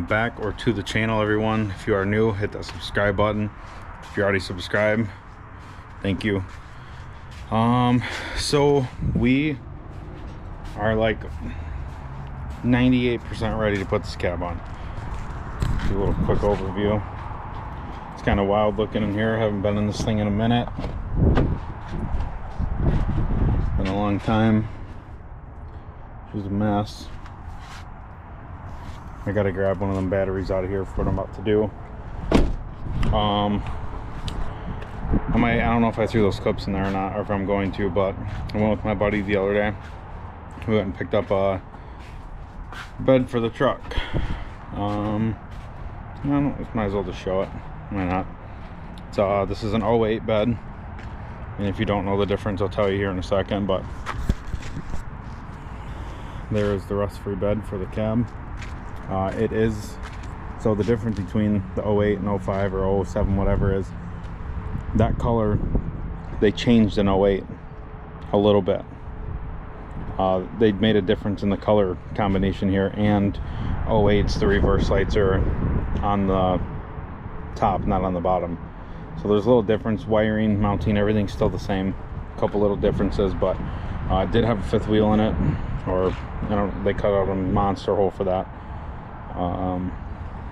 back or to the channel, everyone. If you are new, hit that subscribe button. If you're already subscribed, thank you. So we are like 98% ready to put this cab on. Do a little quick overview. It's kind of wild looking in here. I haven't been in this thing in a minute. Been a long time. She's a mess. I gotta grab one of them batteries out of here for what I'm about to do. I don't know if I threw those clips in there or not, or if I'm going to, but I went with my buddy the other day. We went and picked up a bed for the truck. I might as well just show it. Why not? It's this is an 08 bed, and if you don't know the difference, I'll tell you here in a second. But there is the rust-free bed for the cab. It is, so the difference between the 08 and 05 or 07, whatever, is that color they changed in 08 a little bit. They made a difference in the color combination here, and 08's the reverse lights are on the top, not on the bottom. So there's a little difference. Wiring, mounting, everything's still the same. A couple little differences, but it did have a fifth wheel in it, or they cut out a monster hole for that.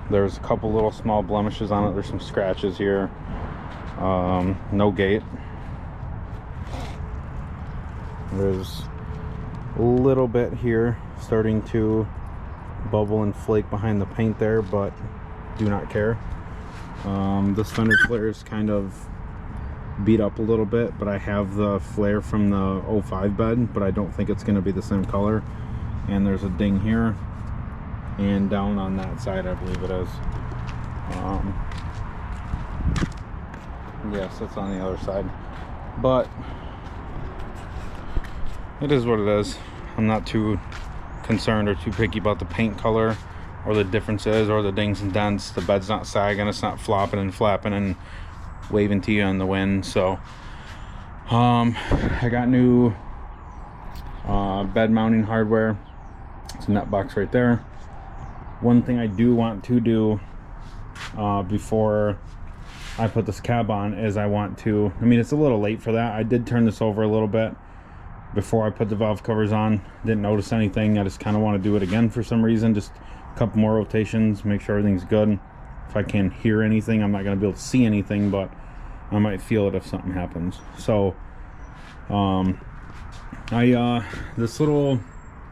There's a couple little small blemishes on it. There's some scratches here. No gate. There's a little bit here starting to bubble and flake behind the paint there, but do not care. This fender flare is kind of beat up a little bit, but I have the flare from the 05 bed, but I don't think it's going to be the same color. And there's a ding here and down on that side, I believe it is. Yes, it's on the other side, but it is what it is. I'm not too concerned or too picky about the paint color or the differences or the dings and dents. The bed's not sagging, it's not flopping and flapping and waving to you in the wind. So I got new bed mounting hardware. It's a nut box right there. One thing I do want to do before I put this cab on is it's a little late for that. I did turn this over a little bit before I put the valve covers on. Didn't notice anything. I just kind of want to do it again for some reason. Just a couple more rotations, make sure everything's good. If I can't hear anything, I'm not going to be able to see anything, but I might feel it if something happens. So this little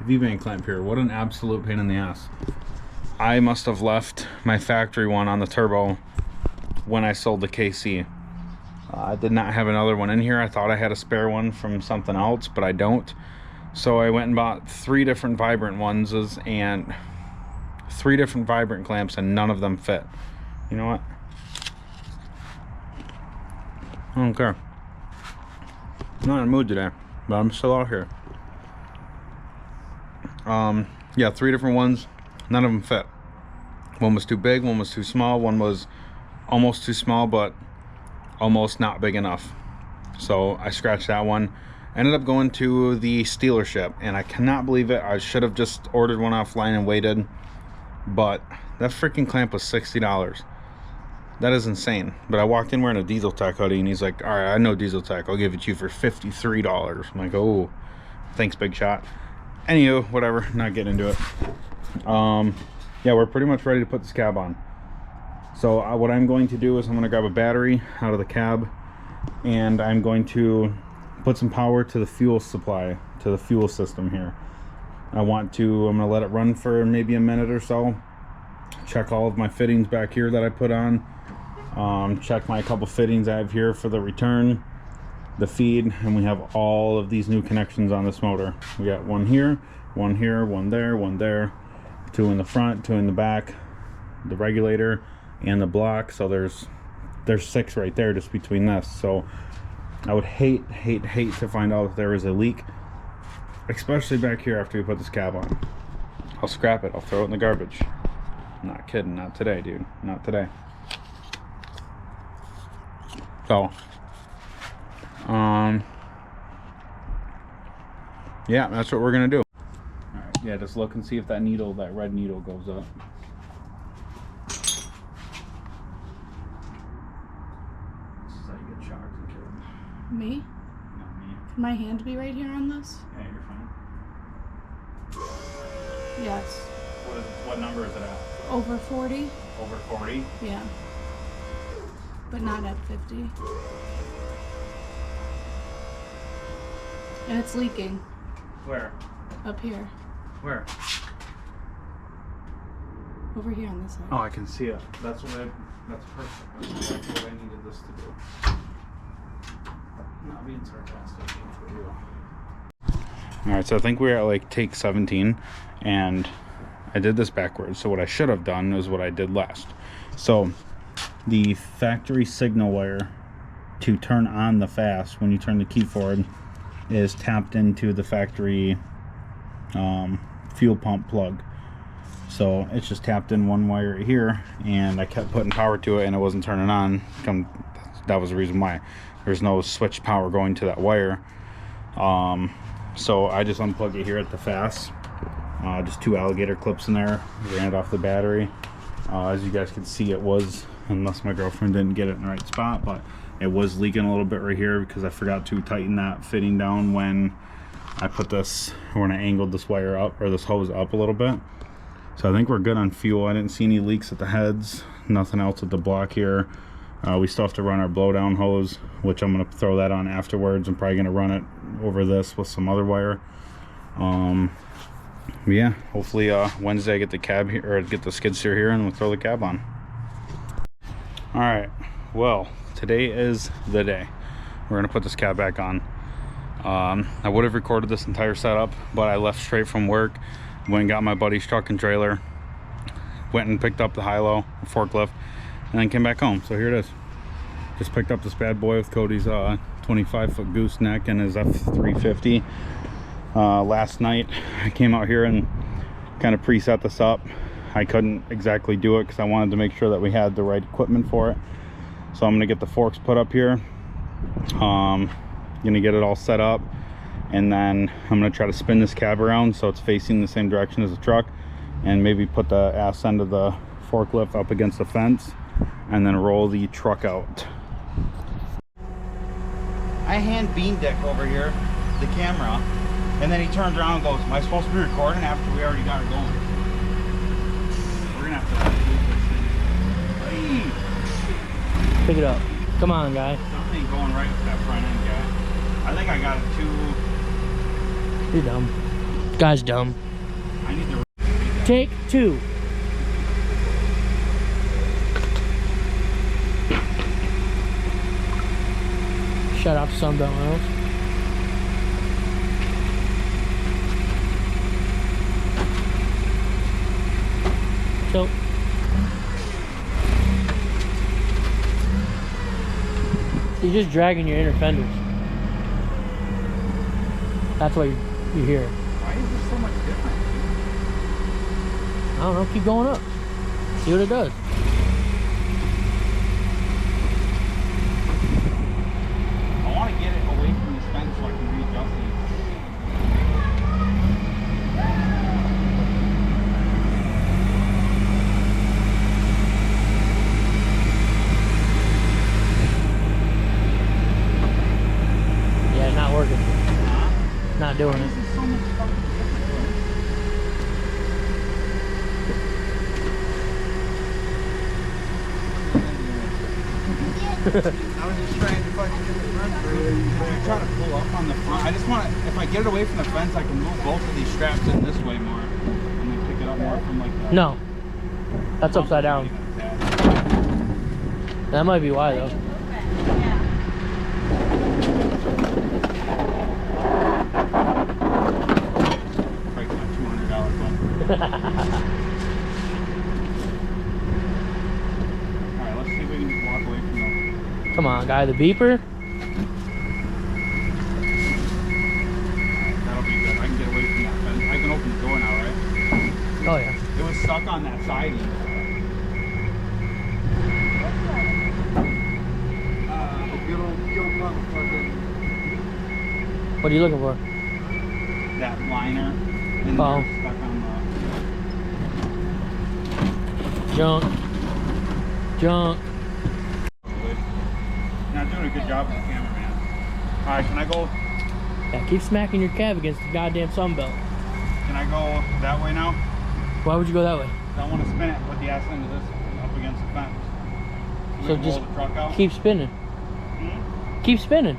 V-band clamp here, what an absolute pain in the ass. I must have left my factory one on the turbo when I sold the KC. I did not have another one in here. I thought I had a spare one from something else, but I don't. So I went and bought 3 different vibrant ones and 3 different vibrant clamps, and none of them fit. You know what? I don't care. I'm not in a mood today, but I'm still out here. Yeah, 3 different ones. None of them fit. One was too big, one was too small, one was almost too small, but almost not big enough. So I scratched that one. Ended up going to the dealership, and I cannot believe it. I should have just ordered one offline and waited, but that freaking clamp was $60. That is insane. But I walked in wearing a Diesel Tech hoodie, and he's like, all right, I know Diesel Tech, I'll give it to you for $53. I'm like, oh, thanks, big shot. Anywho, whatever, not getting into it. Yeah, we're pretty much ready to put this cab on. So what I'm going to do is I'm going to grab a battery out of the cab, and I'm going to put some power to the fuel supply, to the fuel system here. I'm going to let it run for maybe a minute or so. Check all of my fittings back here that I put on. Check my couple fittings I have here for the return, the feed, and we have all of these new connections on this motor. We got one here, one there, one there, 2 in the front, 2 in the back, the regulator and the block. So there's 6 right there just between this. So I would hate to find out if there is a leak, especially back here after we put this cab on. I'll scrap it, I'll throw it in the garbage. I'm not kidding, not today, dude, not today. So yeah, that's what we're gonna do. All right, yeah, just look and see if that needle, that red needle, goes up. Me? Not me. Can my hand be right here on this? Yeah, you're fine. Yes. What number is it at? Over 40? Over 40? Yeah. But not at 50. And it's leaking. Where? Up here. Where? Over here on this side. Oh, I can see it. That's perfect. That's what I needed this to do. Not being sarcastic. For you. Alright, so I think we're at like take 17, and I did this backwards. So what I should have done is what I did last. So the factory signal wire to turn on the fast when you turn the key forward is tapped into the factory fuel pump plug. So it's just tapped in one wire right here, and I kept putting power to it and it wasn't turning on. That was the reason why. There's no switch power going to that wire. So I just unplugged it here at the fast. Just 2 alligator clips in there, ran it off the battery. As you guys can see, it was, unless my girlfriend didn't get it in the right spot, but it was leaking a little bit right here because I forgot to tighten that fitting down when I put this, when I angled this wire up, or this hose up a little bit. So I think we're good on fuel. I didn't see any leaks at the heads, nothing else at the block here. We still have to run our blowdown hose, which I'm going to throw that on afterwards. I'm probably going to run it over this with some other wire. Yeah, hopefully Wednesday I get the cab here, or get the skid steer here, and we'll throw the cab on. All right, well, today is the day. We're going to put this cab back on. I would have recorded this entire setup, but I left straight from work, went and got my buddy's truck and trailer, went and picked up the high-low forklift, and then came back home. So here it is. Just picked up this bad boy with Kody's 25-foot gooseneck and his F350. Last night I came out here and kind of preset this up. I couldn't exactly do it because I wanted to make sure that we had the right equipment for it. So I'm gonna get the forks put up here. Gonna get it all set up, and then I'm gonna try to spin this cab around so it's facing the same direction as the truck, and maybe put the ass end of the forklift up against the fence and then roll the truck out. I hand Bean Dick over here the camera, and then he turns around and goes, "Am I supposed to be recording?" after we already got it going. We're gonna have to do this thing. Pick it up. Come on, guy. Something ain't going right with that front end, guy. I think I got it too. You're dumb. Guy's dumb. I need to Take 2. Shut up, Sunbelt Miles. So you're just dragging your inner fenders. That's what you hear. Why is this so much different? I don't know. Keep going up. See what it does. I want to get it away from this fence so I can readjust it. Yeah, it's not working. Not doing it. This is so much fucking different. I was just trying to fucking get the front through. I'm trying to pull up on the front. I just want to, if I get it away from the fence, I can move both of these straps in this way more. And then pick it up more from like the... No. That's upside down. That might be why, though. Break my $200 bumper. Alright, let's see if we can just walk away from the... Come on, guy. The beeper. That'll be good. I can get away from that fence. I can open the door now, right? Oh, yeah. It was stuck on that siding. What are you looking for? That liner. And Oh. stuck on the... Junk. Junk. Not doing a good job with the cameraman. Alright, can I go? Yeah, keep smacking your cab against the goddamn sunbelt. Can I go that way now? Why would you go that way? I want to spin it with the ass end of this up against the fence. We So can just roll the truck out. keep spinning. Hmm? Keep spinning.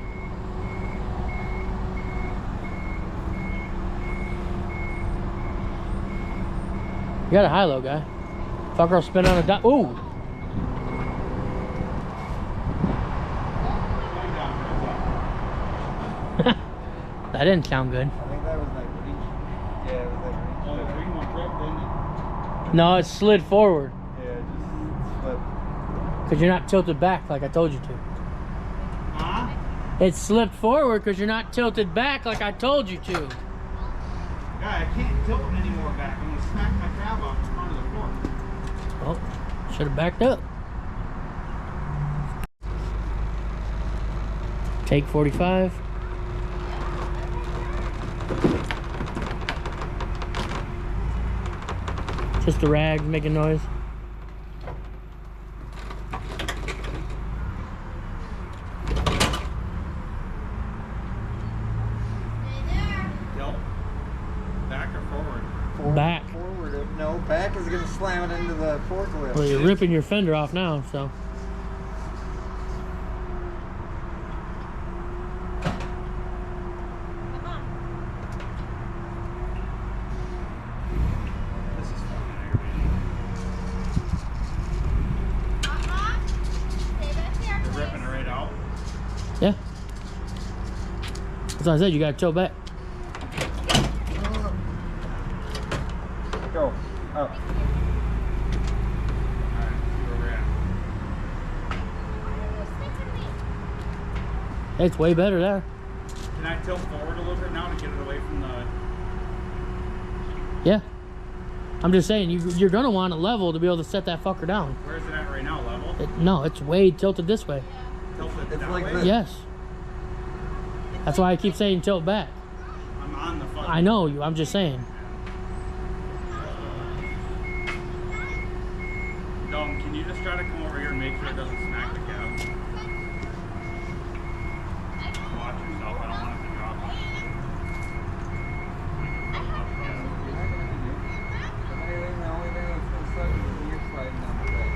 You got a high-low guy. Fucker will spin on a dime. Ooh! That didn't sound good. I think that was like reach. Yeah, it was like reach. Oh, the green one tripped, didn't it? No, it slid forward. Yeah, it just slipped. Because you're not tilted back like I told you to. Huh? It slipped forward because you're not tilted back like I told you to. Yeah, I can't tilt it anymore back. I'm going to smack my cab off in front of the fork. Well, should have backed up. Take 45. Just the rags making noise. Tilt. Back or forward? Back. Forward. No, back is gonna slam it into the forklift. Well, you're ripping your fender off now, so. This is fucking aggravating. They're ripping it right out. Yeah. That's what I said, you gotta tilt back. Go. Up. Alright, see where we're at. It's way better there. Can I tilt forward a little bit now to get it away from the... Yeah. I'm just saying, you're gonna want it level to be able to set that fucker down. Where is it at right now? Level? No, it's way tilted this way. Tilted It's that like way? this. Yes. That's why I keep saying tilt back. I'm on the fucking... I know you, I'm just saying. Dom, can you just try to come over here and make sure it doesn't smack the cab? Watch yourself, I don't want it to drop. The only thing that's gonna suck is the gear sliding down the back.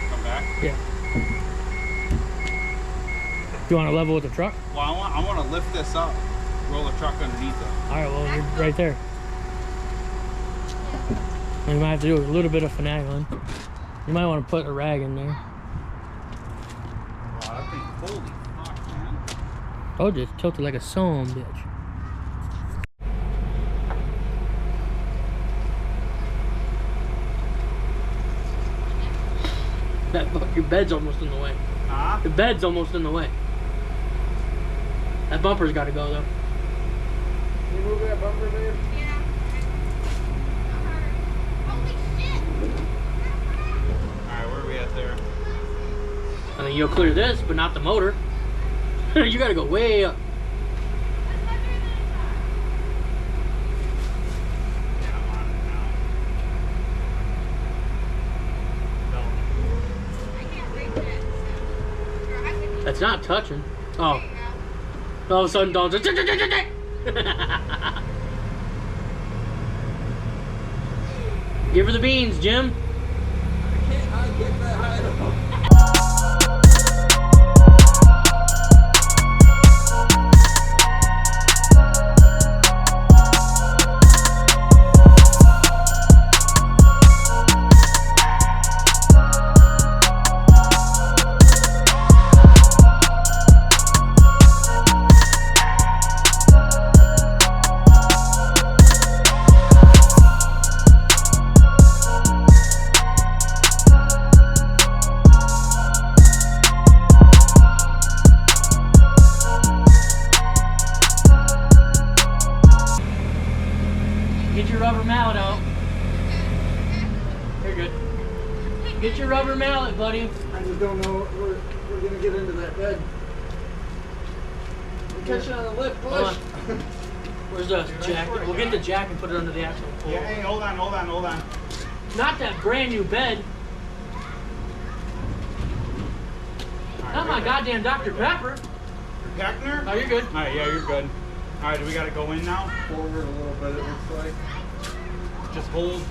Come back. Yeah. You want to level with the truck? Well, I want to lift this up, roll the truck underneath it. Alright, well, you're right there. You might have to do a little bit of finagling. You might want to put a rag in there. Wow, that thing, holy fuck, man. Oh, just tilted like a son of a bitch. That fuck, your bed's almost in the way. Huh? The bed's almost in the way. That bumper's got to go though. Can you move that bumper, babe? Alright, where are we at there? I mean, you'll clear this, but not the motor. You got to go way up. Yeah, I'm on it now. That's not touching. Oh. All of a sudden, Dawn's like, give her the beans, Jim. I can't get that high. Get your rubber mallet, buddy. I just don't know we're gonna get into that bed. We're catching on the lip Hold push. on. Where's the jack? We'll get the jack and put it under the axle. Yeah, hey, hold on. Not that brand new bed. Not my goddamn Dr. Pepper. Peckner? Oh, you're good. All right, yeah, you're good. All right, do we got to go in now? Forward a little bit, it looks like. Just hold.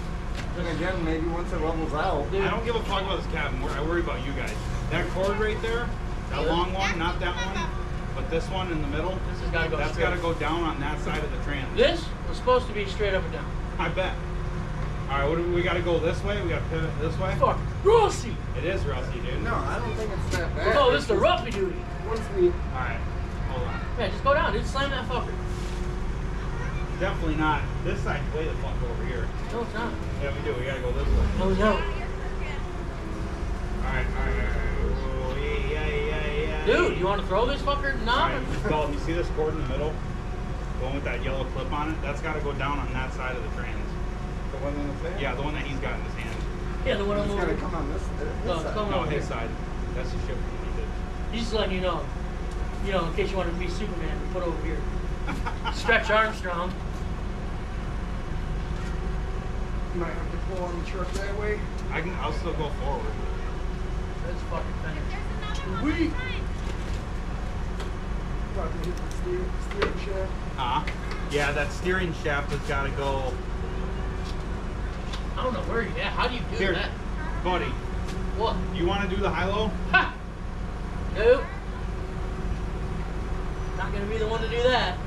And again, maybe once it levels out. Dude. I don't give a fuck about this cabin. I worry about you guys. That cord right there, that long one, not that one, but this one in the middle, This has got to go that's straight. got to go down on that side of the trans. This was supposed to be straight up and down. I bet. All right, what do we got to go this way? We got to pivot this way? Fuck. Rusty. It is rusty, dude. No, I don't think it's that bad. Oh, this is the roughy duty. Once we All right, hold on. Man, just go down, dude. Slam that fucker. Definitely not. This side's way the fuck over here. No, it's not. Yeah, we do. We got to go this way. No, no. All right. Ooh, yeah. Dude, you want to throw this fucker? All Nah. right, you see this cord in the middle? The one with that yellow clip on it? That's got to go down on that side of the trans. the one in the fan. Yeah, the one that he's got in his hand. Yeah, the one It's I'm gotta over. come on this side. Come No, over his here. side. That's the ship he did. He's just letting you know. You know, in case you want to be Superman, put over here. Stretch Armstrong. You might have to pull on the truck that way. I'll still go forward. That's fucking finished. We about to hit the steering shaft. Yeah, that steering shaft has got to go. I don't know where you at. How do you do Here, that? buddy. What? You want to do the high-low? Ha! Nope. Not gonna be the one to do that.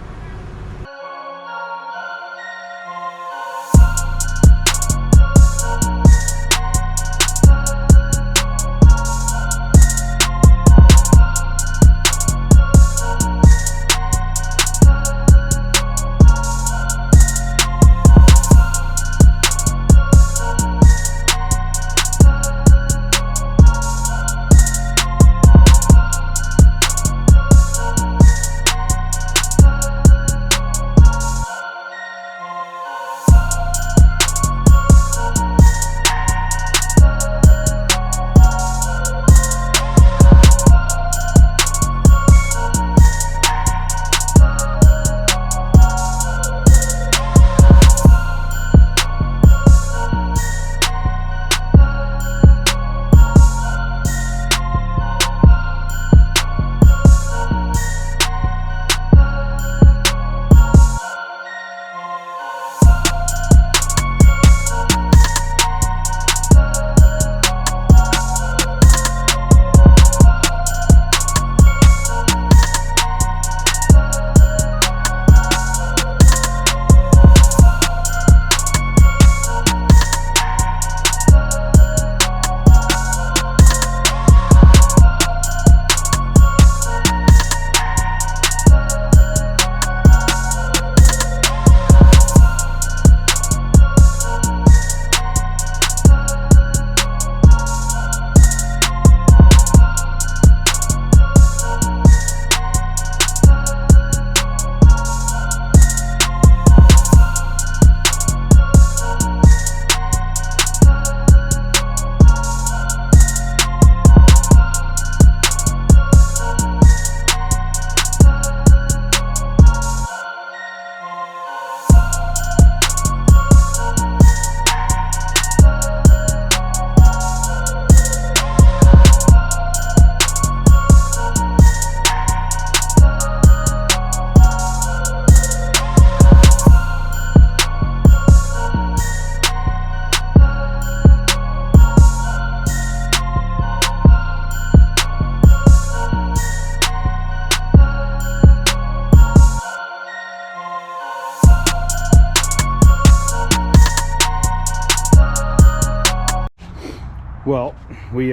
Well, we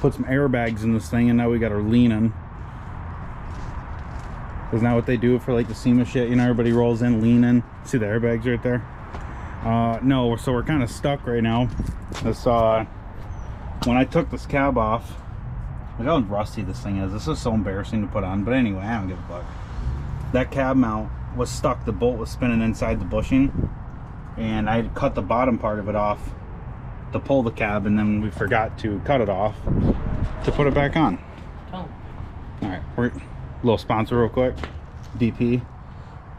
put some airbags in this thing, and now we got her leaning. Isn't that what they do for like the SEMA shit? You know, everybody rolls in leaning. See the airbags right there? No, so we're kind of stuck right now. This when I took this cab off, look how rusty this thing is. This is so embarrassing to put on, but anyway, I don't give a fuck. That cab mount was stuck. The bolt was spinning inside the bushing, and I had cut the bottom part of it off to pull the cab, and then we forgot to cut it off to put it back on. Tell 'em. All right, we're a little sponsor real quick. DP.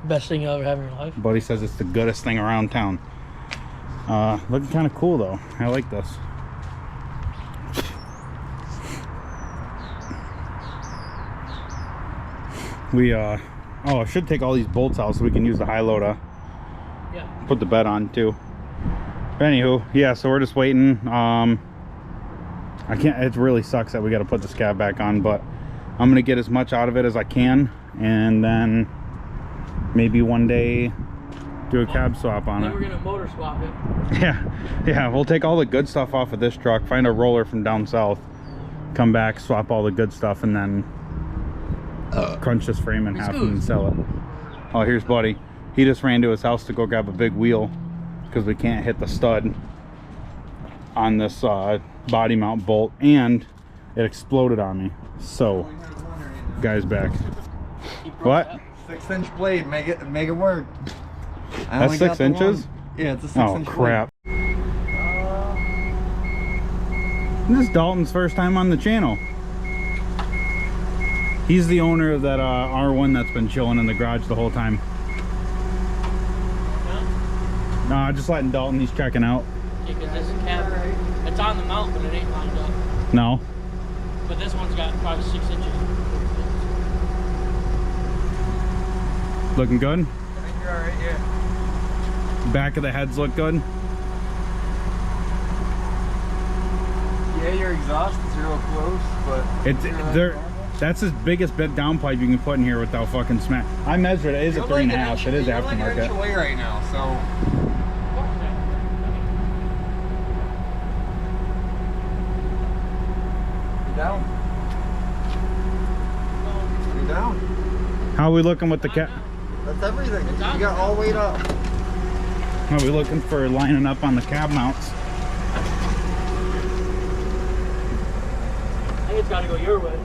Best thing you'll ever have in your life. Buddy says it's the goodest thing around town. Looking kind of cool though. I like this. We oh, I should take all these bolts out so we can use the high low to put the bed on too. But anywho, yeah, so we're just waiting. I can't, it really sucks that we got to put this cab back on, but I'm gonna get as much out of it as I can, and then maybe one day do a cab swap on then it. We're gonna motor swap it. Yeah, we'll take all the good stuff off of this truck, find a roller from down south, come back, swap all the good stuff, and then crunch this frame in half and sell it. Oh, here's Buddy. He just ran to his house to go grab a big wheel because we can't hit the stud on this body mount bolt, and it exploded on me. So guy's back. What? 6-inch blade, make it work. That's 6 inches? Yeah, it's a 6-inch Oh crap. This is Dalton's first time on the channel. He's the owner of that R1 that's been chilling in the garage the whole time. No, just letting Dalton, he's checking out. Yeah, because this cab, it's on the mount, but it ain't lined up. No. But this one's got probably 6 inches. Looking good? I think you're alright, yeah. Back of the heads look good? Yeah, your exhaust is real close, but It's there. That's his biggest bit downpipe you can put in here without fucking smack. I measured it. It is a 3.5. It is You're like an inch aftermarket. away right now, so you're down. You're down. How are we looking with the cat? That's everything. You got all weight up. How are we looking for lining up on the cab mounts? I think it's got to go your way.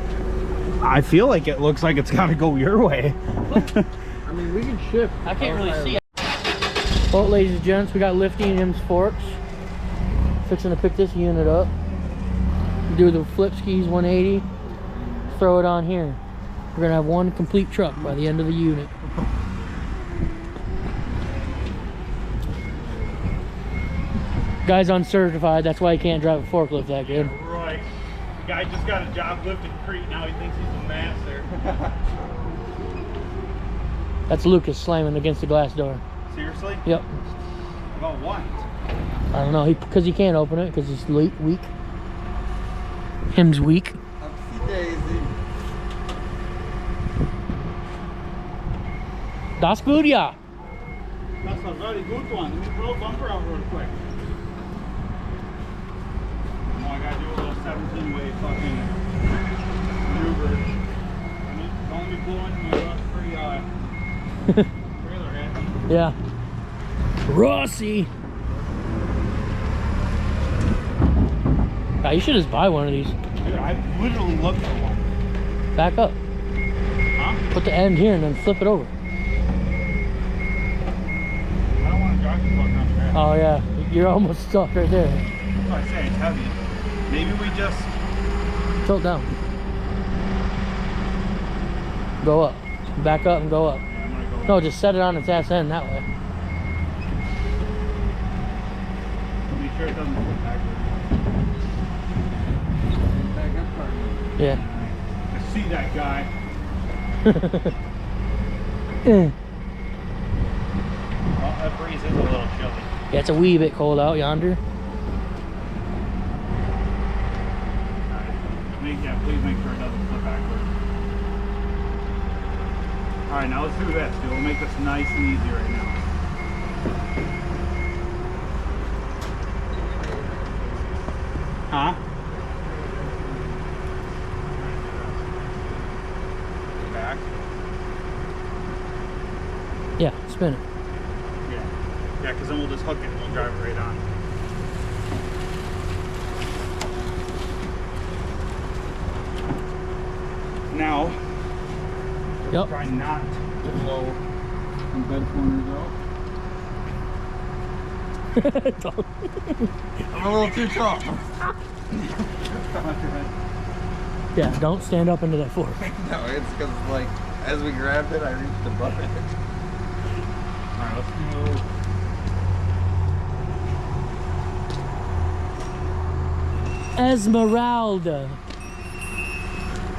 I feel like it looks like it's got to go your way. I mean, we can shift. I can't really see it. Well, ladies and gents, we got lifting M's forks. Fixing to pick this unit up. Do the flip skis 180. Throw it on here. We're gonna have one complete truck by the end of the unit. Guy's uncertified, that's why he can't drive a forklift that good. Right. The guy just got a job lifting crete. Now he thinks he's a master. That's Lucas slamming against the glass door. Seriously? Yep. About what? I don't know, because he can't open it because he's weak. Him's weak. Upsy daisy. Das gut, ja. That's a very good one. Let me blow bumper out real quick. Oh, I gotta do a little 17-way fucking maneuver. Don't be blowing my trailer head. Yeah. Rossi. God, you should just buy one of these. Dude, I literally looked for one. Back up. Huh? Put the end here and then flip it over. I don't want to drive the fuck on track. Oh yeah, you're almost stuck right there. That's why I say it's heavy. Maybe we just... Tilt down. Go up. Back up and go up. Yeah, I'm gonna go. No, just set it on its ass end that way. Make sure it doesn't flip backwards. Back up part. Yeah. I see that guy. Yeah, Well, that breeze is a little chilly. it's a wee bit cold out yonder. Please make sure it doesn't flip backwards. Alright, now let's do this, dude. We'll make this nice and easy right now. Huh? Back? Yeah, spin it. Yeah. Yeah, because then we'll just hook it and we'll drive it right on. Now, Yep. try not to blow some bed corners out. I'm a little too tall. Yeah, don't stand up into that fork. No, it's because like as we grabbed it, I reached above it. All right, let's move. Esmeralda.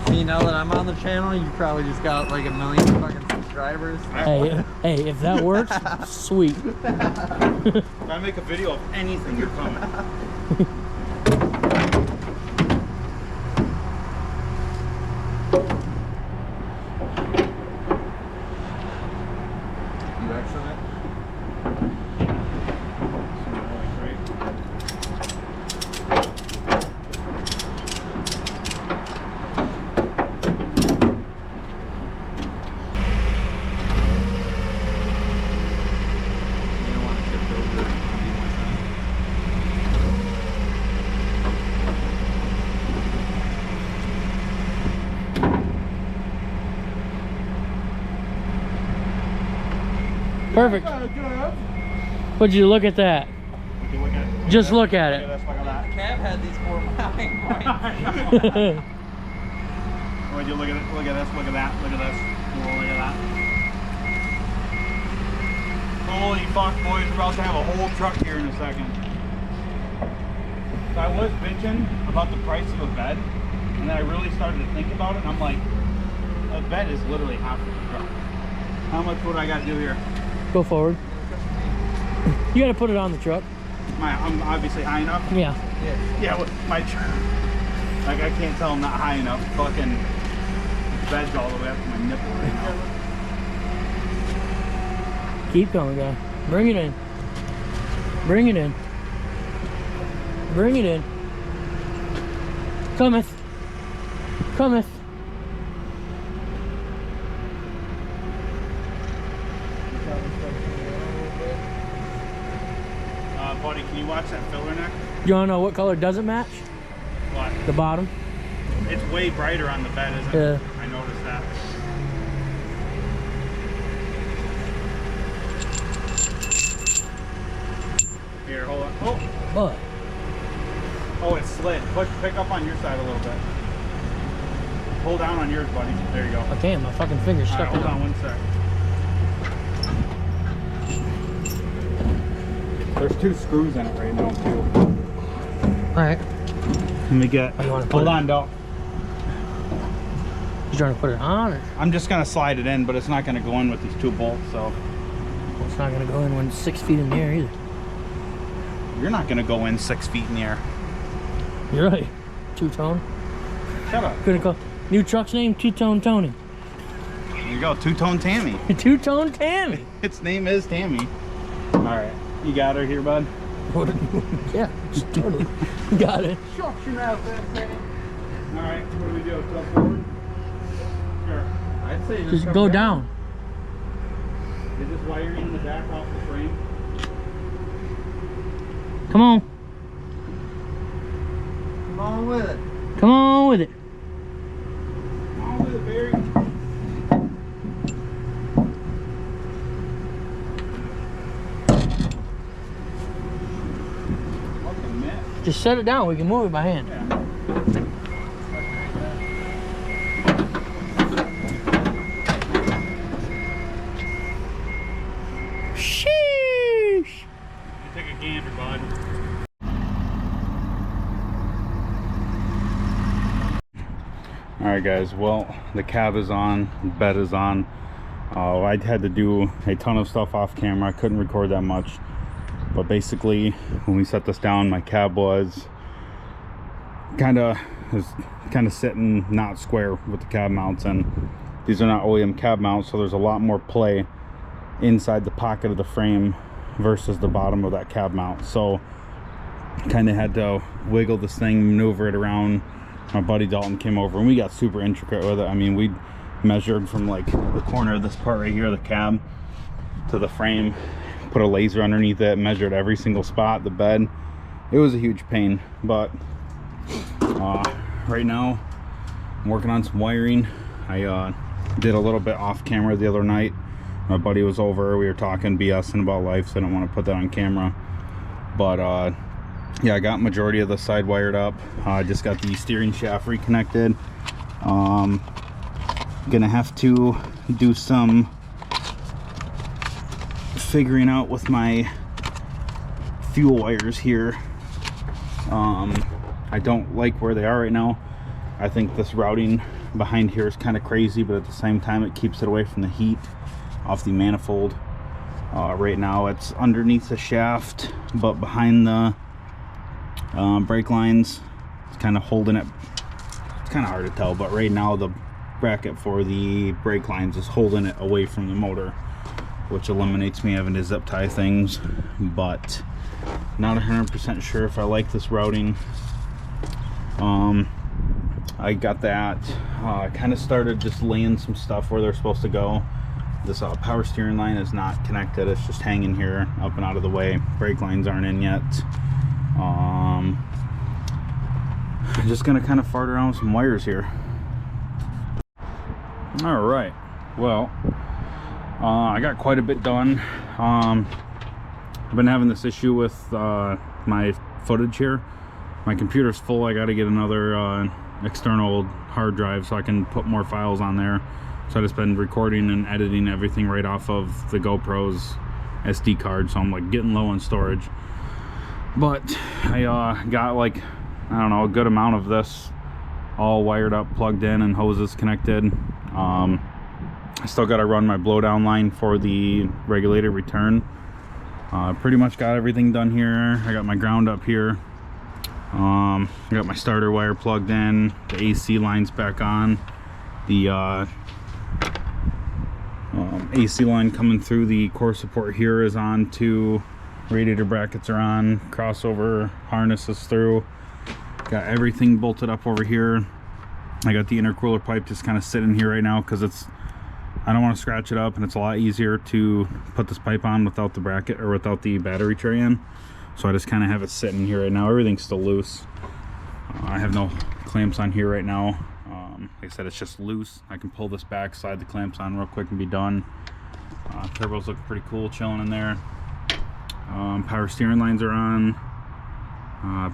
See, now that I'm on the channel, you probably just got like 1 million fucking subscribers. Hey, hey, if that works, sweet. If I make a video of anything, you're coming. You excellent. Perfect. Would you look at that? Just look at it. Cab had these 4 miling points. Would you look at it? Look at this. Look at that. Look at this. Look at that. Holy fuck, boys! We're about to have a whole truck here in a second. So I was bitching about the price of a bed, and then I really started to think about it, and I'm like, a bed is literally half of the truck. How much would I got to do here? Go forward. You gotta put it on the truck. I'm obviously high enough. Yeah. Yeah, well, my truck. Like I can't tell I'm not high enough. Fucking bed's all the way up to my nipple right now. Keep going, guy. Bring it in. Bring it in. Bring it in. Cometh. Cometh. Buddy, can you watch that filler neck? You wanna know what color doesn't match? What? The bottom. It's way brighter on the bed, isn't Yeah. it? I noticed that. Here, hold on. Oh! What? Oh, it slid. Pick up on your side a little bit. Pull down on yours, buddy. There you go. Oh, damn, my fucking finger's All stuck right, in hold on it. one sec. There's 2 screws in it right now, too. Alright. Let me get. Oh, you wanna put Hold it- on, dog. You trying to put it on, or I'm just gonna slide it in, but it's not gonna go in with these 2 bolts, so. well, it's not gonna go in when it's 6 feet in the air either. You're not gonna go in 6 feet in the air. You're right. Two-tone. Shut up. Gonna call new truck's name Two-Tone Tony. There you go, Two-Tone Tammy. Two-Tone Tammy. Its name is Tammy. All right, you got her here, bud. Yeah, just totally. Got it. Shut your mouth, Tammy. All right, what do we do? Go forward. Sure. I'd say Just come go down. Is this wiring in the back off the frame? Come on. Come on with it. Come on with it. Come on with it, Barry. Fucking mess. Just set it down. We can move it by hand. Yeah. Sheesh. Take a gander, bud. All right, guys. Well, the cab is on, the bed is on. I had to do a ton of stuff off camera. I couldn't record that much, but basically, when we set this down, my cab was kind of sitting not square with the cab mounts, and these are not OEM cab mounts, so there's a lot more play inside the pocket of the frame versus the bottom of that cab mount. So kind of had to wiggle this thing, maneuver it around. My buddy Dalton came over and we got super intricate with it. I mean, we measured from like the corner of this part right here, the cab, to the frame, put a laser underneath it, measured every single spot, the bed. It was a huge pain, but right now I'm working on some wiring. I did a little bit off camera the other night. My buddy was over, we were talking BSing about life, so I didn't want to put that on camera. But yeah, I got majority of the side wired up. I just got the steering shaft reconnected. Gonna have to do some figuring out with my fuel wires here. I don't like where they are right now. I think this routing behind here is kind of crazy, but at the same time it keeps it away from the heat off the manifold. Right now it's underneath the shaft, but behind the brake lines, it's kind of holding it. It's kind of hard to tell, but right now the bracket for the brake lines is holding it away from the motor, which eliminates me having to zip tie things. But not 100% sure if I like this routing. I got that. I kind of started just laying some stuff where they're supposed to go. This power steering line is not connected. It's just hanging here up and out of the way. Brake lines aren't in yet. I'm just gonna kind of fart around with some wires here. All right, well, I got quite a bit done. I've been having this issue with my footage here. My computer's full. I got to get another external hard drive so I can put more files on there. So I've just been recording and editing everything right off of the GoPro's SD card, so I'm like getting low on storage. But I got like, I don't know, a good amount of this all wired up, plugged in, and hoses connected. I still got to run my blowdown line for the regulator return. Pretty much got everything done here. I got my ground up here. I got my starter wire plugged in. The AC line's back on. The AC line coming through the core support here is on too. Radiator brackets are on. Crossover harness is through. Got everything bolted up over here. I got the intercooler pipe just kind of sitting here right now because I don't want to scratch it up, and it's a lot easier to put this pipe on without the bracket or without the battery tray in. So I just kind of have it sitting here right now. Everything's still loose. I have no clamps on here right now. Like I said, it's just loose. I can pull this back, slide the clamps on real quick, and be done. Turbo's looking pretty cool, chilling in there. Power steering lines are on.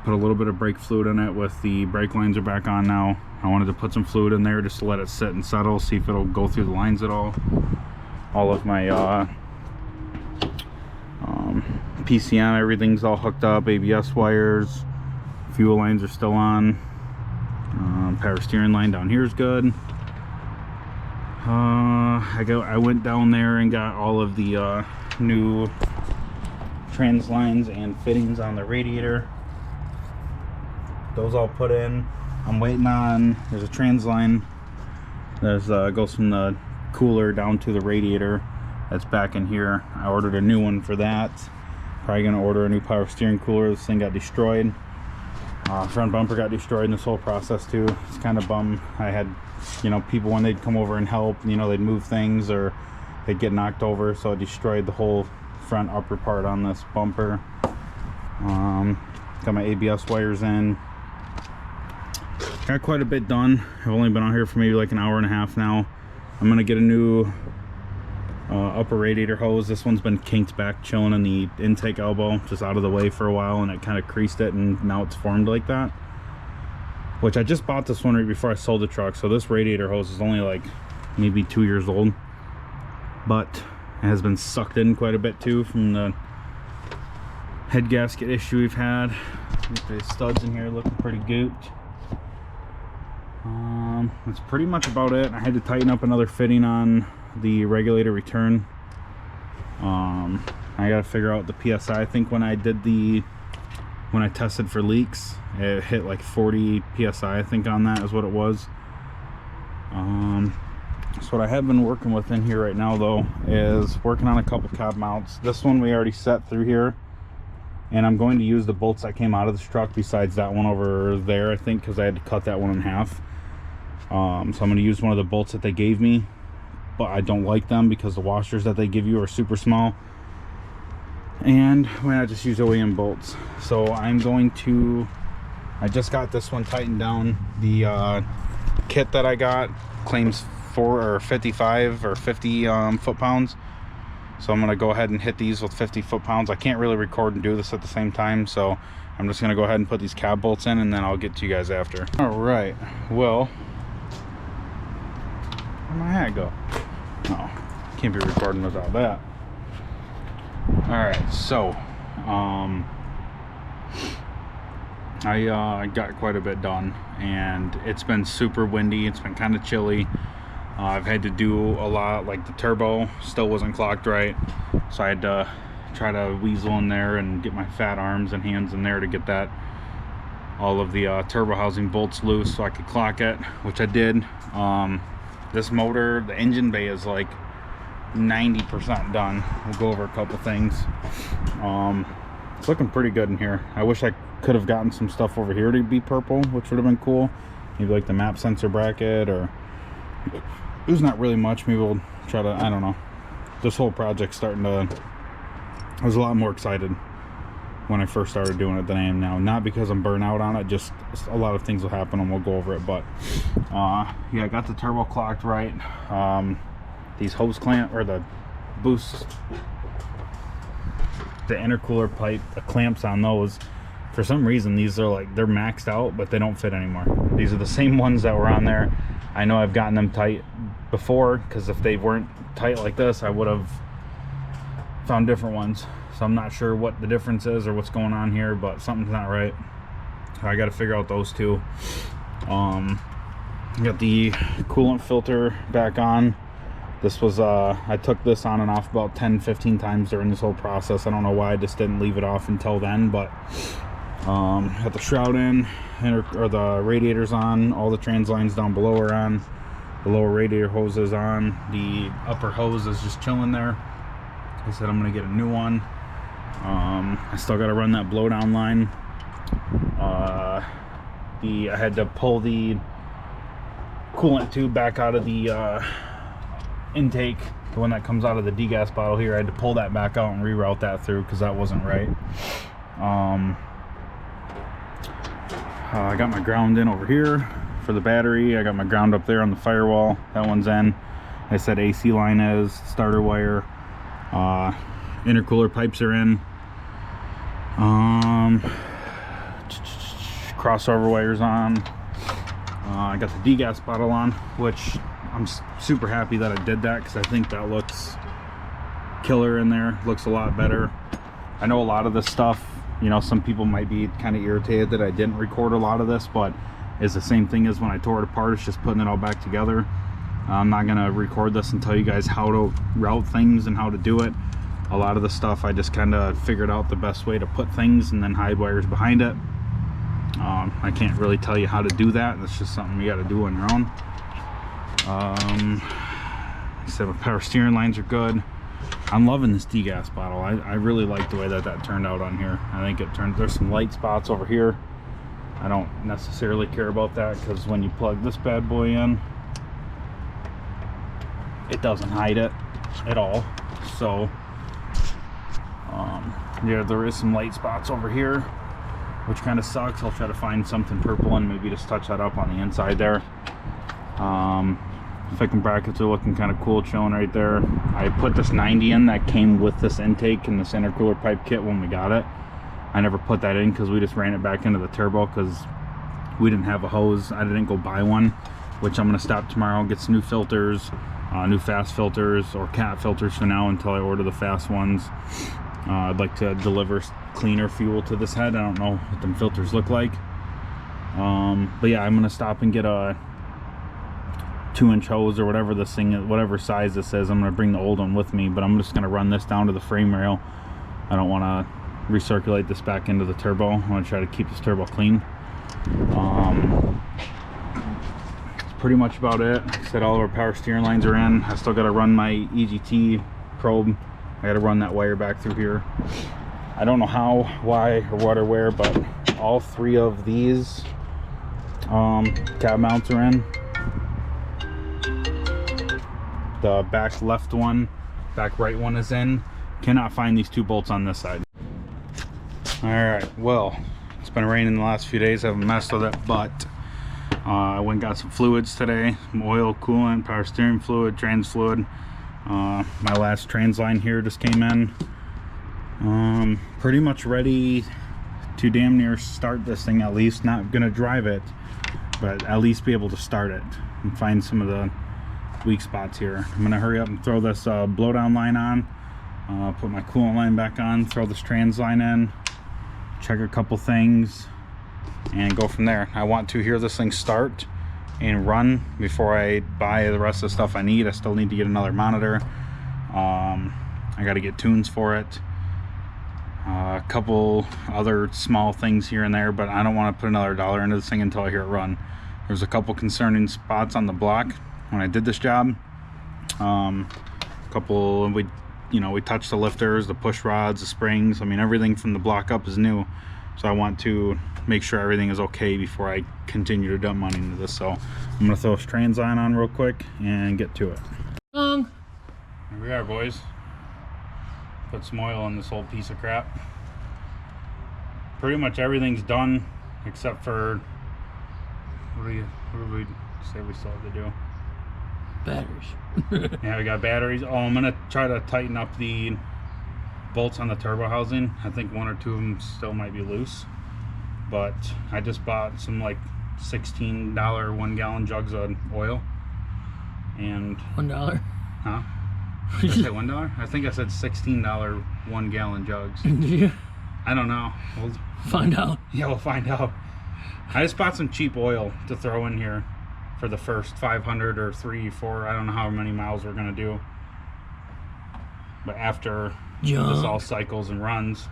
Put a little bit of brake fluid in it with the brake lines are back on now. I wanted to put some fluid in there just to let it sit and settle, see if it'll go through the lines at all. All of my PCM, everything's all hooked up. ABS wires, fuel lines are still on. Power steering line down here is good. I went down there and got all of the new trans lines and fittings on the radiator. Those all put in. I'm waiting on, there's a trans line. There's goes from the cooler down to the radiator. That's back in here. I ordered a new one for that. Probably gonna order a new power steering cooler. This thing got destroyed. Front bumper got destroyed in this whole process too. It's kind of bum. I had, you know, people when they'd come over and help, you know, they'd move things or they'd get knocked over, so it destroyed the whole front upper part on this bumper. Got my ABS wires in. Got quite a bit done. I've only been out here for maybe like an hour and a half now. I'm gonna get a new upper radiator hose. This one's been kinked back, chilling in the intake elbow, just out of the way for a while, and it kind of creased it, and now it's formed like that. Which I just bought this one right before I sold the truck, so this radiator hose is only like maybe 2 years old, but it has been sucked in quite a bit too from the head gasket issue we've had. The studs in here looking pretty gooped. That's pretty much about it. I had to tighten up another fitting on the regulator return. I gotta figure out the PSI. I think when I tested for leaks, it hit like 40 PSI, I think, on that is what it was. So what I have been working with in here right now though is working on a couple cab mounts. This one we already set through here, and I'm going to use the bolts that came out of this truck besides that one over there, I think, because I had to cut that one in half. So I'm going to use one of the bolts that they gave me, but I don't like them because the washers that they give you are super small, and why not just use OEM bolts? So I'm going to, I just got this one tightened down. The kit that I got claims 55 or 50 foot-pounds. So I'm gonna go ahead and hit these with 50 foot-pounds. I can't really record and do this at the same time, so I'm just gonna go ahead and put these cab bolts in, and then I'll get to you guys after. All right, well, where'd my hat go? No, can't be recording without that. All right, so I got quite a bit done, and it's been super windy. It's been kind of chilly. I've had to do a lot, like the turbo still wasn't clocked right, so I had to try to weasel in there and get my fat arms and hands in there to get that, all of the turbo housing bolts loose so I could clock it, which I did. This motor, the engine bay is like 90% done. We'll go over a couple things. It's looking pretty good in here. I wish I could have gotten some stuff over here to be purple, which would have been cool. Maybe like the map sensor bracket, or there's not really much. Maybe we'll try to, I don't know. This whole project's starting to, I was a lot more excited when I first started doing it than I am now. Not because I'm burnt out on it, just a lot of things will happen and we'll go over it. But yeah, I got the turbo clocked right. These hose clamp, or the boost, the intercooler pipe, the clamps on those, for some reason these are like, they're maxed out, but they don't fit anymore. These are the same ones that were on there. I know I've gotten them tight before, because if they weren't tight like this, I would have found different ones. So I'm not sure what the difference is or what's going on here, but something's not right. I got to figure out those two. Got the coolant filter back on. This was I took this on and off about 10-15 times during this whole process. I don't know why I just didn't leave it off until then, but got the shroud in, or the radiators on. All the trans lines down below are on. The lower radiator hose is on. The upper hose is just chilling there. I said I'm gonna get a new one. I still got to run that blowdown line. I had to pull the coolant tube back out of the intake, the one that comes out of the degas bottle here. I had to pull that back out and reroute that through because that wasn't right. I got my ground in over here for the battery. I got my ground up there on the firewall. That one's in. I said AC line is, starter wire. Intercooler pipes are in. Crossover wires on. I got the degas bottle on, which I'm super happy that I did that, because I think that looks killer in there. Looks a lot better. I know a lot of this stuff, you know, some people might be kind of irritated that I didn't record a lot of this, but it's the same thing as when I tore it apart. It's just putting it all back together. I'm not gonna record this and tell you guys how to route things and how to do it. A lot of the stuff I just kind of figured out the best way to put things and then hide wires behind it. I can't really tell you how to do that. That's just something you got to do on your own. Like I said, my power steering lines are good. I'm loving this degas bottle. I really like the way that turned out on here. I think it turned, there's some light spots over here. I don't necessarily care about that, because when you plug this bad boy in, it doesn't hide it at all. So yeah, there is some light spots over here, which kind of sucks. I'll try to find something purple and maybe just touch that up on the inside there. Ficking brackets are looking kind of cool, chilling right there. I put this 90 in that came with this intake and this intercooler pipe kit when we got it. I never put that in because we just ran it back into the turbo because we didn't have a hose. I didn't go buy one, which I'm going to stop tomorrow and get some new filters, new fast filters, or cat filters for now until I order the fast ones. I'd like to deliver cleaner fuel to this head. I don't know what them filters look like. But yeah, I'm going to stop and get a 2-inch hose or whatever this thing is, whatever size this is. I'm going to bring the old one with me, but I'm just going to run this down to the frame rail. I don't want to recirculate this back into the turbo. I want to try to keep this turbo clean. That's pretty much about it. Like I said, all of our power steering lines are in. I still got to run my EGT probe. I got to run that wire back through here. I don't know how, why, or what, or where, but all 3 of these cab mounts are in. The back left one, back right one is in. Cannot find these 2 bolts on this side. Alright, well, it's been raining the last few days. I haven't messed with it, but I went and got some fluids today. Some oil, coolant, power steering fluid, trans fluid. My last trans line here just came in. Pretty much ready to damn near start this thing, at least. Not gonna drive it, but at least be able to start it and find some of the weak spots here. I'm gonna hurry up and throw this blowdown line on, put my coolant line back on, throw this trans line in, check a couple things, and go from there. I want to hear this thing start and run before I buy the rest of the stuff I need. I still need to get another monitor. I got to get tunes for it. A couple other small things here and there, but I don't want to put another $1 into this thing until I hear it run. There's a couple concerning spots on the block when I did this job. We touched the lifters, the push rods, the springs. I mean, everything from the block up is new, so I want to make sure everything is okay before I continue to dump money into this. So I'm gonna throw this trans line on real quick and get to it. Here we are, boys. Put some oil on this old piece of crap. Pretty much everything's done except for what do we say we still have to do? Batteries. Yeah, we got batteries. Oh, I'm gonna try to tighten up the bolts on the turbo housing. I think one or two of them still might be loose, but I just bought some like $16 1-gallon jugs of oil. And $1. huh? Did I say $1? I think I said $16 1-gallon jugs. Did you? I don't know. We'll find out. Yeah, we'll find out. I just bought some cheap oil to throw in here for the first 500 or 3, 4, I don't know how many miles we're gonna do. But after this all cycles and runs,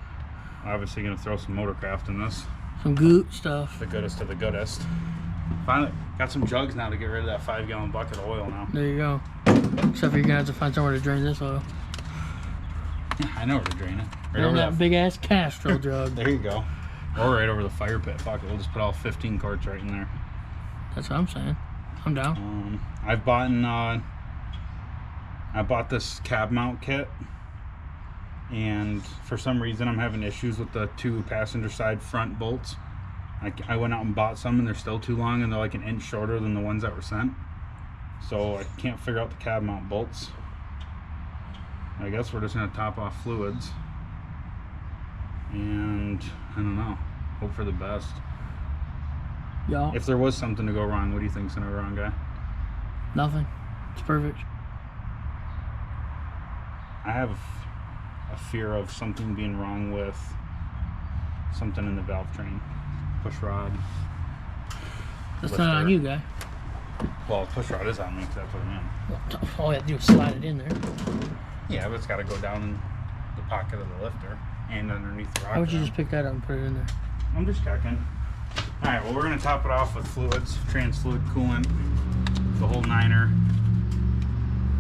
obviously gonna throw some motorcraft in this. Some goot stuff. The goodest of the goodest. Finally got some jugs now to get rid of that 5-gallon bucket of oil now. There you go. Except for you're gonna have to find somewhere to drain this oil. Yeah, I know where to drain it. Right over that big ass Castrol jug. There you go. Or right over the fire pit. Fuck it, we'll just put all 15 quarts right in there. That's what I'm saying. I'm down. I bought this cab mount kit, and for some reason I'm having issues with the 2 passenger side front bolts. I went out and bought some, and they're still too long, and they're like an inch shorter than the ones that were sent. So I can't figure out the cab mount bolts. I guess we're just gonna top off fluids, and I don't know, hope for the best. Yeah. If there was something to go wrong, what do you think's gonna go wrong, guy? Nothing. It's perfect. I have a fear of something being wrong with something in the valve train. Push rod. That's not on you, guy. Well, push rod is on me because I put them in. All you have to do is slide it in there. Yeah, but it's got to go down in the pocket of the lifter and underneath the rock. Why would you just pick that up and put it in there? I'm just checking. Alright, well, we're going to top it off with fluids, trans fluid, coolant, the whole niner.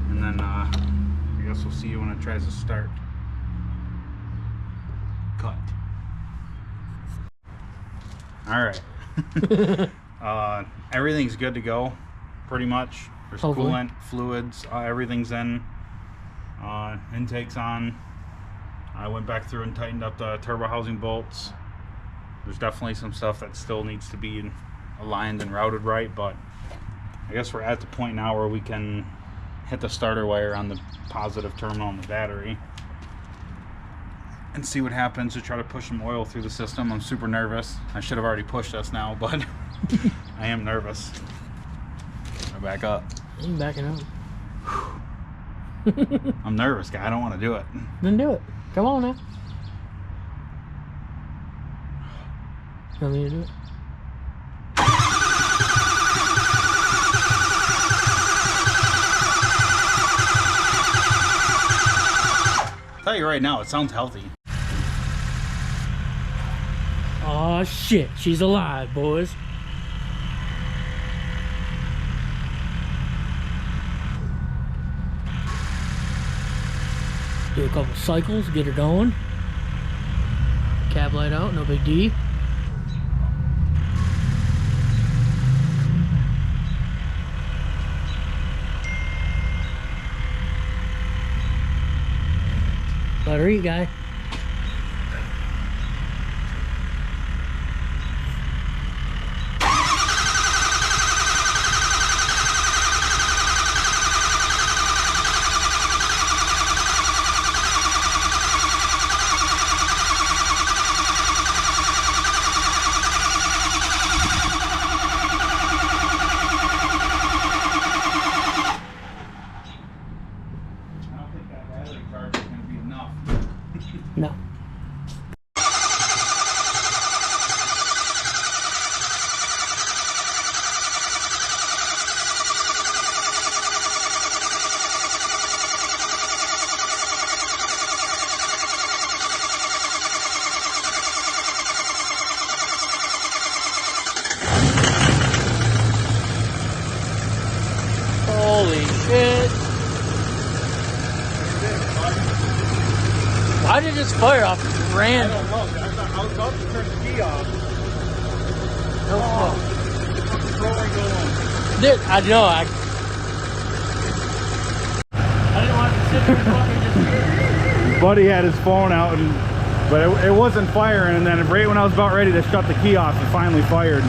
And then I guess we'll see you when it tries to start. Cut. Alright. Everything's good to go, pretty much. There's Hopefully. coolant, fluids, everything's in. Intake's on. I went back through and tightened up the turbo housing bolts. There's definitely some stuff that still needs to be aligned and routed right, but I guess we're at the point now where we can hit the starter wire on the positive terminal on the battery and see what happens to try to push some oil through the system. I'm super nervous. I should have already pushed this now, but I am nervous. I'll back up. I'm backing up. I'm nervous, guy. I don't want to do it. Then do it. Come on now. You want me to do it? I'll tell you right now, it sounds healthy. Oh shit, she's alive, boys. Do a couple cycles, get her going. Cab light out, no big D. Let her eat, guy. How did this fire off random? I was about to turn the key off. No smoke. Dude, I know. I didn't want to sit there and fucking just. Buddy had his phone out, but it wasn't firing, and then right when I was about ready to shut the key off, it finally fired.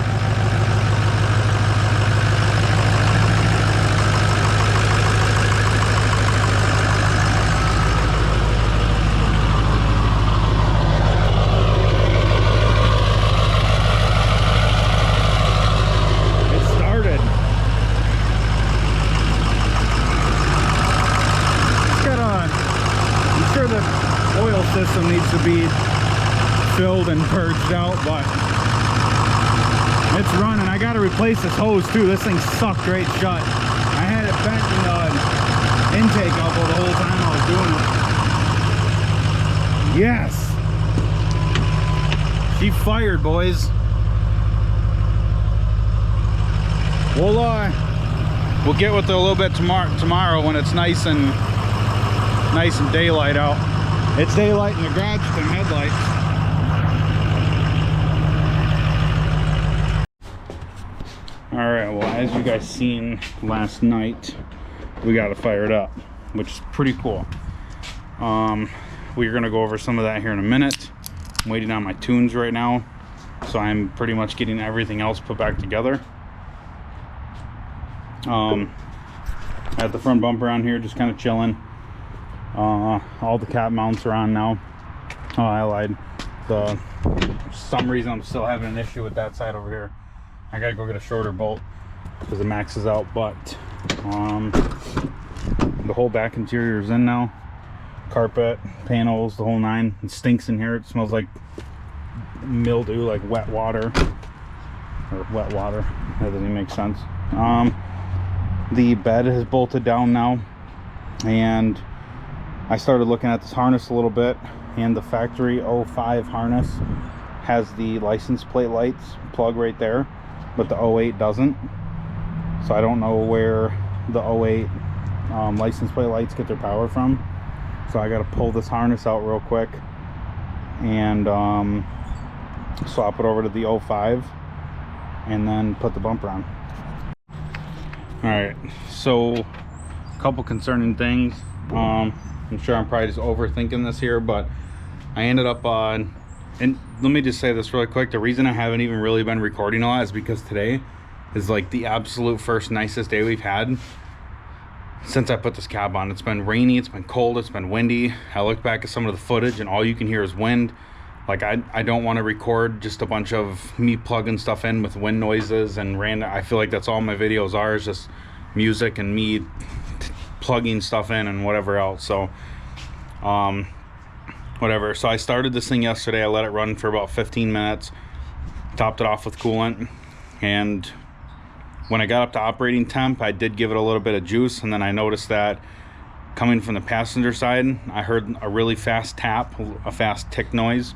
System needs to be filled and purged out, but it's running. I got to replace this hose too. This thing sucked right shut. I had it bent in the intake elbow the whole time I was doing it. Yes, she fired, boys. We'll get with it a little bit tomorrow when it's nice and daylight out. It's daylight in the garage with them headlights. Alright, well, as you guys seen last night, we got it fired up, which is pretty cool. We're gonna go over some of that here in a minute. I'm waiting on my tunes right now, so I'm pretty much getting everything else put back together. I have the front bumper on here, just kind of chilling. All the cap mounts are on now. Oh, I lied. For some reason I'm still having an issue with that side over here. I gotta go get a shorter bolt because the max is out, but the whole back interior is in now. Carpet, panels, the whole nine. It stinks in here. It smells like mildew, like wet water. Or wet water. That doesn't even make sense. The bed is bolted down now, and I started looking at this harness a little bit, and the factory 05 harness has the license plate lights plug right there, but the 08 doesn't. So I don't know where the 08 license plate lights get their power from. So I got to pull this harness out real quick and swap it over to the 05 and then put the bumper on. Alright, so a couple concerning things. I'm sure I'm probably just overthinking this here, but I ended up on, and let me just say this really quick, the reason I haven't even really been recording a lot is because today is like the absolute first nicest day we've had since I put this cab on. It's been rainy, it's been cold, it's been windy. I looked back at some of the footage and all you can hear is wind. Like I don't want to record just a bunch of me plugging stuff in with wind noises and random. I feel like that's all my videos are, is just music and me plugging stuff in and whatever else. So whatever. So I started this thing yesterday. I let it run for about 15 minutes, topped it off with coolant, and when I got up to operating temp, I did give it a little bit of juice, and then I noticed that coming from the passenger side, I heard a really fast tap, a fast tick noise.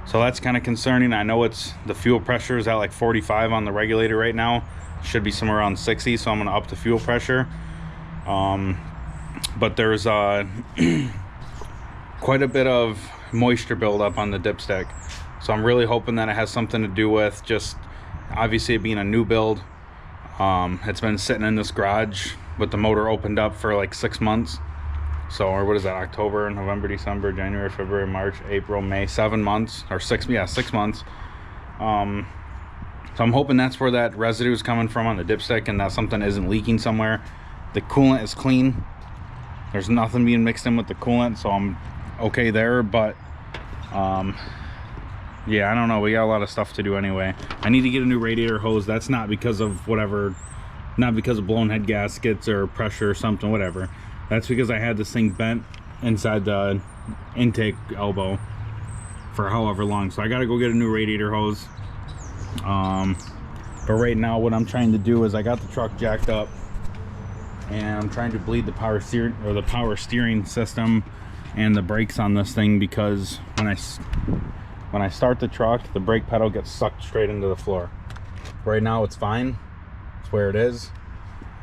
So that's kind of concerning. I know it's the fuel pressure is at like 45 on the regulator right now. Should be somewhere around 60, so I'm gonna up the fuel pressure. But there's quite a bit of moisture buildup on the dipstick, so I'm really hoping that it has something to do with just obviously it being a new build. It's been sitting in this garage with the motor opened up for like 6 months. So, or what is that, October, November, December, January, February, March, April, May, 7 months, or 6 months. So I'm hoping that's where that residue is coming from on the dipstick, and that something isn't leaking somewhere. The coolant is clean. There's nothing being mixed in with the coolant, so I'm okay there. But yeah, I don't know. We got a lot of stuff to do anyway. I need to get a new radiator hose. That's not because of whatever, not because of blown head gaskets or pressure or something, whatever. That's because I had this thing bent inside the intake elbow for however long. So I got to go get a new radiator hose. But right now what I'm trying to do is I got the truck jacked up, and I'm trying to bleed the power steering system and the brakes on this thing, because when I start the truck, the brake pedal gets sucked straight into the floor. Right now it's fine, it's where it is,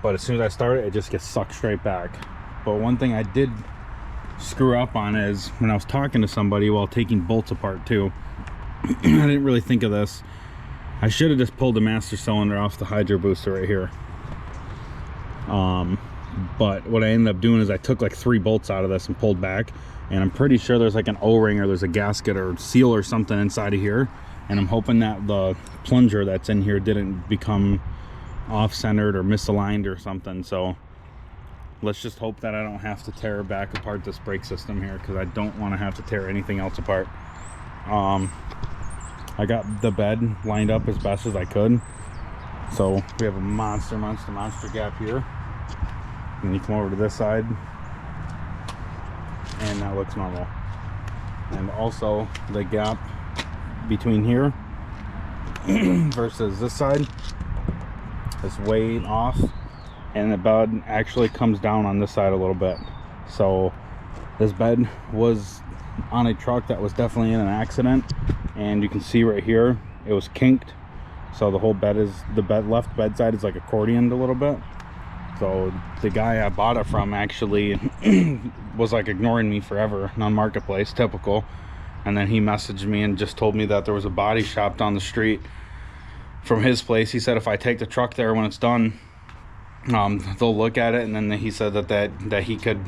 but as soon as I start it, it just gets sucked straight back. But one thing I did screw up on is when I was talking to somebody while taking bolts apart too. I didn't really think of this. I should have just pulled the master cylinder off the hydro booster right here. But what I ended up doing is I took like 3 bolts out of this and pulled back, and I'm pretty sure there's like an O-ring or there's a gasket or seal or something inside of here, and I'm hoping that the plunger that's in here didn't become off-centered or misaligned or something. So let's just hope that I don't have to tear back apart this brake system here, because I don't want to have to tear anything else apart. I got the bed lined up as best as I could, so we have a monster gap here, and you come over to this side and that looks normal. And also the gap between here versus this side is way off, and the bed actually comes down on this side a little bit. So this bed was on a truck that was definitely in an accident, and you can see right here it was kinked. So the whole bed is, the left bed side is like accordioned a little bit. So the guy I bought it from actually was like ignoring me forever on Marketplace, typical. And then he messaged me and just told me that there was a body shop down the street from his place. He said if I take the truck there when it's done, they'll look at it, and then he said that he could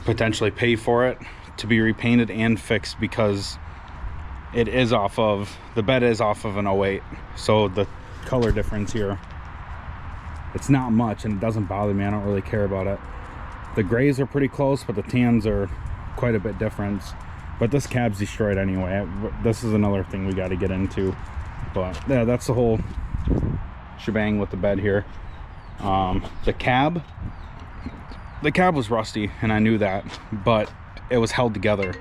potentially pay for it to be repainted and fixed, because it is off of, the bed is off of an 08. So the color difference here, it's not much, and it doesn't bother me. I don't really care about it. The grays are pretty close, but the tans are quite a bit different. But this cab's destroyed anyway. This is another thing we got to get into. But yeah, that's the whole shebang with the bed here. The cab was rusty, and I knew that, but it was held together.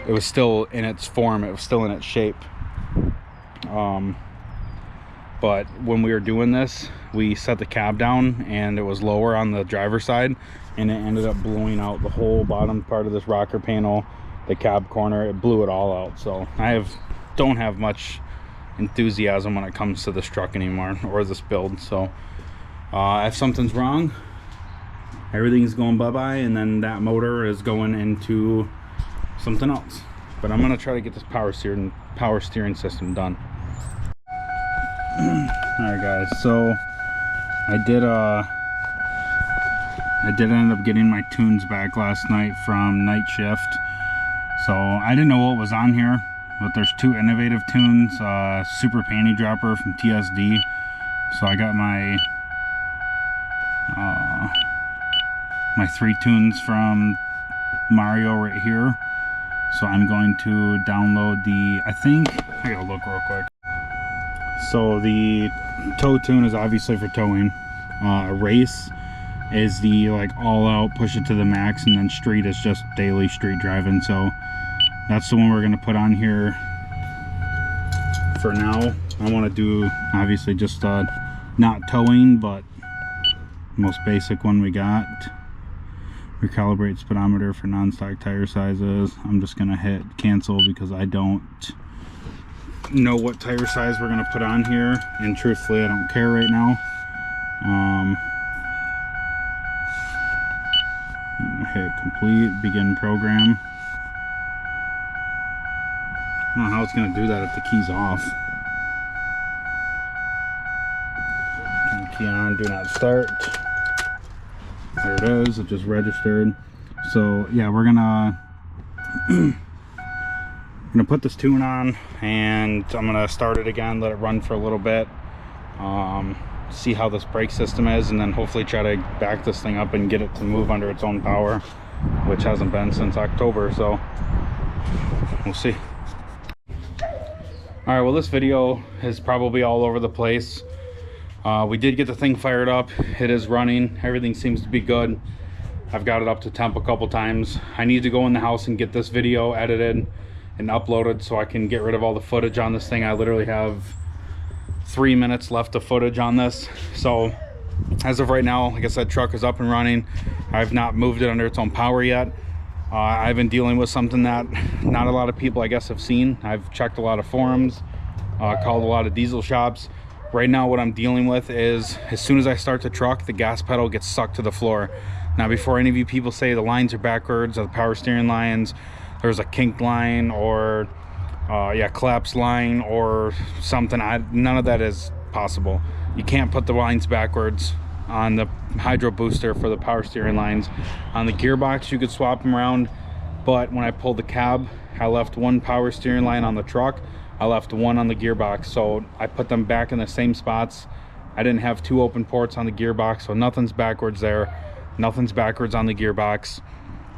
It was still in its form, it was still in its shape. But when we were doing this, we set the cab down and it was lower on the driver's side, and it ended up blowing out the whole bottom part of this rocker panel, the cab corner. It blew it all out. So I don't have much enthusiasm when it comes to this truck anymore, or this build. So if something's wrong, everything's going bye-bye, and then that motor is going into something else. But I'm gonna try to get this power steering system done. Alright guys, so I did end up getting my tunes back last night from night shift. So I didn't know what was on here, but there's 2 innovative tunes, super panty dropper from TSD. So I got my 3 tunes from Mario right here. So I'm going to download I gotta look real quick. So the tow tune is obviously for towing. Race is the like all out, push it to the max, and then street is just daily street driving. So that's the one we're gonna put on here for now. I want to do obviously just not towing, but most basic one we got. Recalibrate speedometer for non-stock tire sizes. I'm just gonna hit cancel because I don't know what tire size we're gonna put on here, and truthfully I don't care right now. I'm gonna hit complete, begin program. I don't know how it's gonna do that if the key's off. Turn the key on, do not start. There it is, it just registered. So yeah, we're gonna put this tune on, and I'm gonna start it again, let it run for a little bit, see how this brake system is, and then hopefully try to back this thing up and get it to move under its own power, which hasn't been since October, so we'll see. All right, well, this video is probably all over the place. We did get the thing fired up. It is running. Everything seems to be good. I've got it up to temp a couple times. I need to go in the house and get this video edited and uploaded so I can get rid of all the footage on this thing. I literally have 3 minutes left of footage on this. So as of right now, like I said, truck is up and running. I've not moved it under its own power yet. I've been dealing with something that not a lot of people, I guess, have seen. I've checked a lot of forums, called a lot of diesel shops. Right now what I'm dealing with is, as soon as I start the truck, the gas pedal gets sucked to the floor. Now, before any of you people say the lines are backwards, or the power steering lines, there's a kinked line or yeah, collapsed line or something, none of that is possible. You can't put the lines backwards on the hydro booster for the power steering lines. On the gearbox, you could swap them around, but when I pulled the cab, I left one power steering line on the truck, I left one on the gearbox, so I put them back in the same spots. I didn't have two open ports on the gearbox, so nothing's backwards there. Nothing's backwards on the gearbox.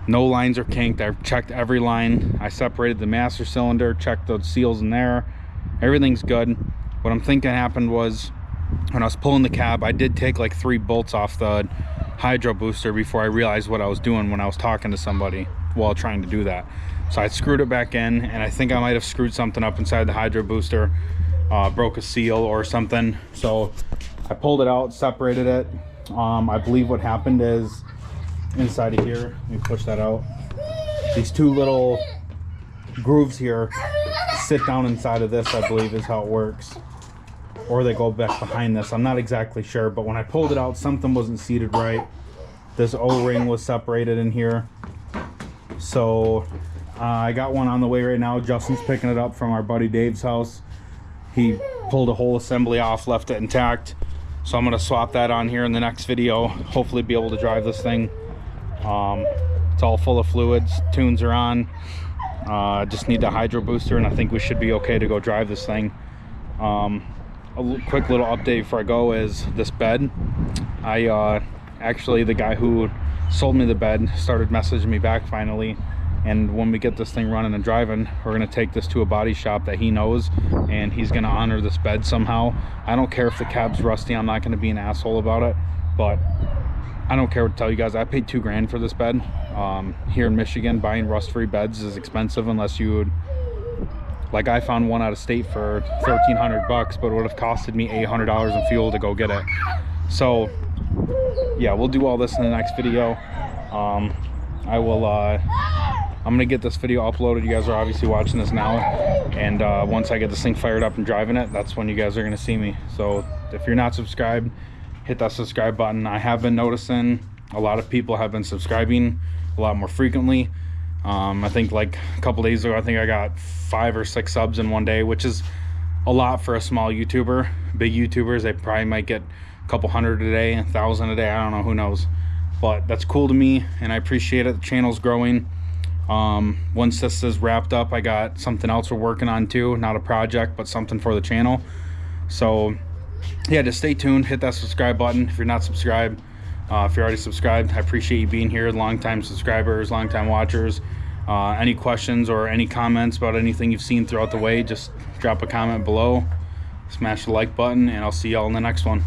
No lines are kinked. I've checked every line. I separated the master cylinder, checked the seals in there. Everything's good. What I'm thinking happened was, when I was pulling the cab, I did take like 3 bolts off the hydro booster before I realized what I was doing when I was talking to somebody while trying to do that. So I screwed it back in, and I think I might have screwed something up inside the hydro booster, broke a seal or something. So I pulled it out, separated it. I believe what happened is, inside of here, let me push that out, these 2 little grooves here sit down inside of this, I believe is how it works, or they go back behind this. I'm not exactly sure, but when I pulled it out, something wasn't seated right. This O-ring was separated in here. So I got one on the way right now. Justin's picking it up from our buddy Dave's house. He pulled a whole assembly off, left it intact. So I'm gonna swap that on here in the next video. Hopefully be able to drive this thing. It's all full of fluids, tunes are on. Just need the hydro booster, and I think we should be okay to go drive this thing. Quick little update before I go is this bed. Actually, the guy who sold me the bed started messaging me back finally, and when we get this thing running and driving, we're going to take this to a body shop that he knows, and he's going to honor this bed somehow. I don't care if the cab's rusty. I'm not going to be an asshole about it, but I don't care what to tell you guys. I paid $2 grand for this bed. Here in Michigan, buying rust-free beds is expensive unless you would, like, I found one out of state for $1,300 bucks, but it would have costed me $800 in fuel to go get it. So yeah, we'll do all this in the next video. I'm gonna get this video uploaded. You guys are obviously watching this now, and once I get this thing fired up and driving it, that's when you guys are gonna see me. So if you're not subscribed, hit that subscribe button. I have been noticing a lot of people have been subscribing a lot more frequently. I think like a couple days ago, I think I got 5 or 6 subs in one day, which is a lot for a small YouTuber. Big YouTubers, they probably might get a couple hundred a day, 1,000 a day, I don't know, who knows. But that's cool to me, and I appreciate it. The channel's growing. Once this is wrapped up, I got something else we're working on too. Not a project, but something for the channel. So yeah, just stay tuned, hit that subscribe button if you're not subscribed. If you're already subscribed, I appreciate you being here. Long-time subscribers, long-time watchers. Any questions or any comments about anything you've seen throughout the way, just drop a comment below, smash the like button, and I'll see y'all in the next one.